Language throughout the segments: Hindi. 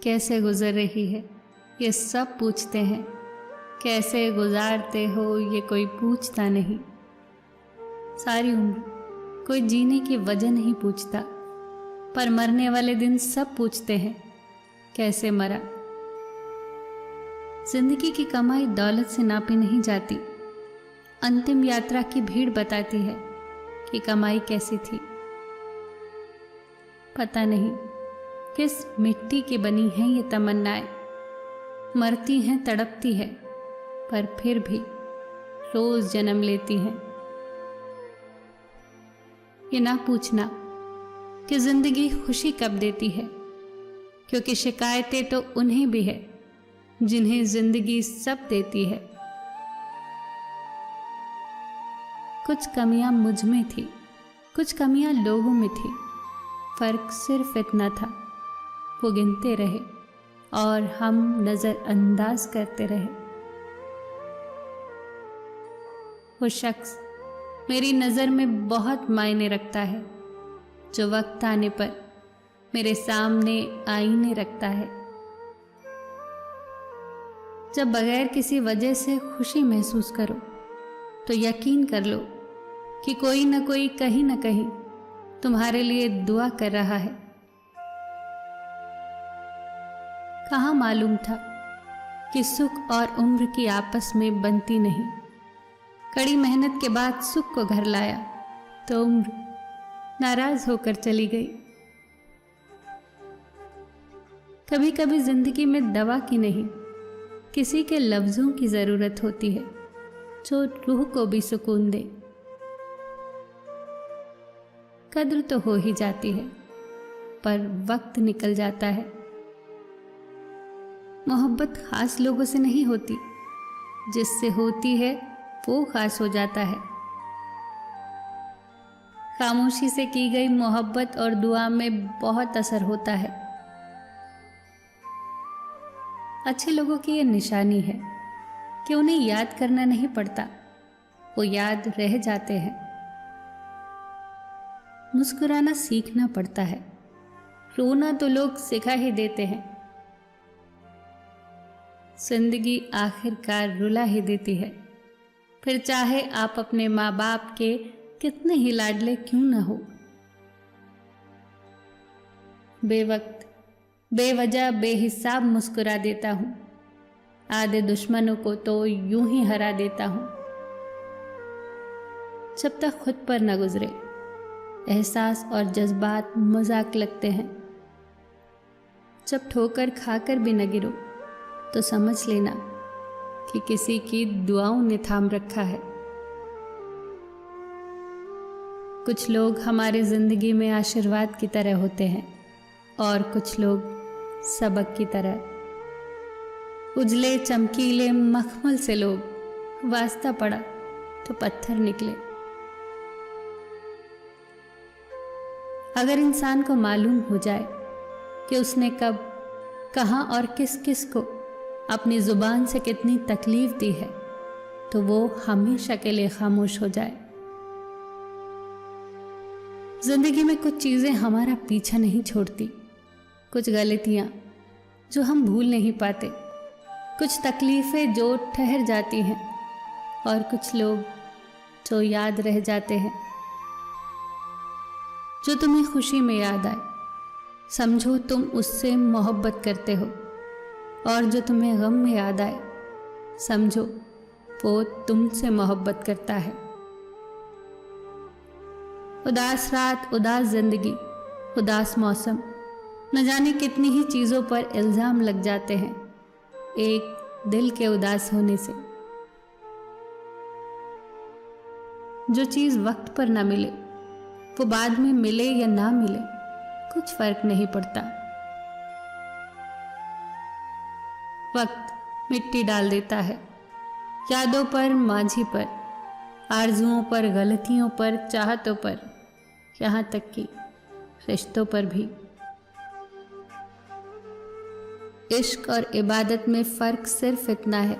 कैसे गुजर रही है ये सब पूछते हैं, कैसे गुजारते हो ये कोई पूछता नहीं। सारी उम्र कोई जीने की वजह नहीं पूछता, पर मरने वाले दिन सब पूछते हैं, कैसे मरा। जिंदगी की कमाई दौलत से नापी नहीं जाती। अंतिम यात्रा की भीड़ बताती है कि कमाई कैसी थी। पता नहीं किस मिट्टी की बनी है ये तमन्नाएं, मरती हैं तड़पती है, पर फिर भी रोज जन्म लेती हैं। ये ना पूछना कि जिंदगी खुशी कब देती है, क्योंकि शिकायतें तो उन्हें भी है जिन्हें जिंदगी सब देती है। कुछ कमियां मुझ में थी, कुछ कमियां लोगों में थी, फर्क सिर्फ इतना था, वो गिनते रहे और हम नजरअंदाज करते रहे। वो शख्स मेरी नज़र में बहुत मायने रखता है, जो वक्त आने पर मेरे सामने आईने रखता है। जब बगैर किसी वजह से खुशी महसूस करो तो यकीन कर लो कि कोई न कोई कहीं न कहीं तुम्हारे लिए दुआ कर रहा है। कहाँ मालूम था कि सुख और उम्र की आपस में बनती नहीं। कड़ी मेहनत के बाद सुख को घर लाया तो उम्र नाराज होकर चली गई। कभी कभी जिंदगी में दवा की नहीं, किसी के लफ्जों की जरूरत होती है जो रूह को भी सुकून दे। कद्र तो हो ही जाती है, पर वक्त निकल जाता है। मोहब्बत खास लोगों से नहीं होती, जिससे होती है वो खास हो जाता है। खामोशी से की गई मोहब्बत और दुआ में बहुत असर होता है। अच्छे लोगों की ये निशानी है कि उन्हें याद करना नहीं पड़ता, वो याद रह जाते हैं। मुस्कुराना सीखना पड़ता है, रोना तो लोग सिखा ही देते हैं। जिंदगी आखिरकार रुला ही देती है, फिर चाहे आप अपने माँ बाप के कितने ही लाडले क्यों ना हो। बेवक्त बेवजह बेहिसाब मुस्कुरा देता हूँ, आधे दुश्मनों को तो यूं ही हरा देता हूँ। जब तक खुद पर न गुजरे एहसास और जज्बात मजाक लगते हैं। जब ठोकर खाकर भी न गिरो तो समझ लेना कि किसी की दुआओं ने थाम रखा है। कुछ लोग हमारी जिंदगी में आशीर्वाद की तरह होते हैं और कुछ लोग सबक की तरह। उजले चमकीले मखमल से लोग, वास्ता पड़ा तो पत्थर निकले। अगर इंसान को मालूम हो जाए कि उसने कब, कहां और किस किस को अपनी जुबान से कितनी तकलीफ दी है, तो वो हमेशा के लिए खामोश हो जाए। जिंदगी में कुछ चीजें हमारा पीछा नहीं छोड़ती, कुछ गलतियां जो हम भूल नहीं पाते, कुछ तकलीफें जो ठहर जाती हैं और कुछ लोग जो याद रह जाते हैं। जो तुम्हें खुशी में याद आए समझो तुम उससे मोहब्बत करते हो, और जो तुम्हें गम में याद आए समझो वो तुमसे मोहब्बत करता है। उदास रात, उदास जिंदगी, उदास मौसम, न जाने कितनी ही चीज़ों पर इल्ज़ाम लग जाते हैं एक दिल के उदास होने से। जो चीज़ वक्त पर ना मिले वो बाद में मिले या ना मिले कुछ फर्क नहीं पड़ता। वक्त मिट्टी डाल देता है यादों पर, मांझी पर, आरजुओं पर, गलतियों पर, चाहतों पर, यहाँ तक कि रिश्तों पर भी। इश्क और इबादत में फ़र्क सिर्फ इतना है,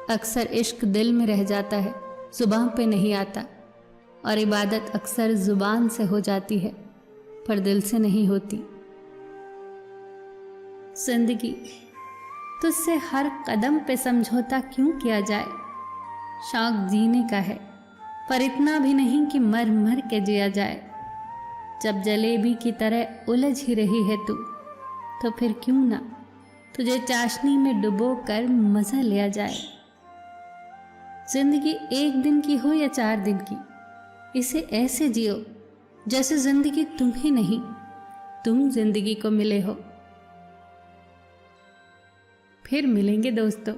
अक्सर इश्क दिल में रह जाता है, ज़ुबान पे नहीं आता, और इबादत अक्सर ज़ुबान से हो जाती है पर दिल से नहीं होती। जिंदगी तुझसे हर कदम पे समझौता क्यों किया जाए। शौक जीने का है पर इतना भी नहीं कि मर मर के जिया जाए। जब जलेबी की तरह उलझ ही रही है तू, तो फिर क्यों ना तुझे चाशनी में डुबो कर मजा लिया जाए। जिंदगी एक दिन की हो या 4 दिन की, इसे ऐसे जियो जैसे जिंदगी तुम्हें नहीं, तुम जिंदगी को मिले हो। फिर मिलेंगे दोस्तों।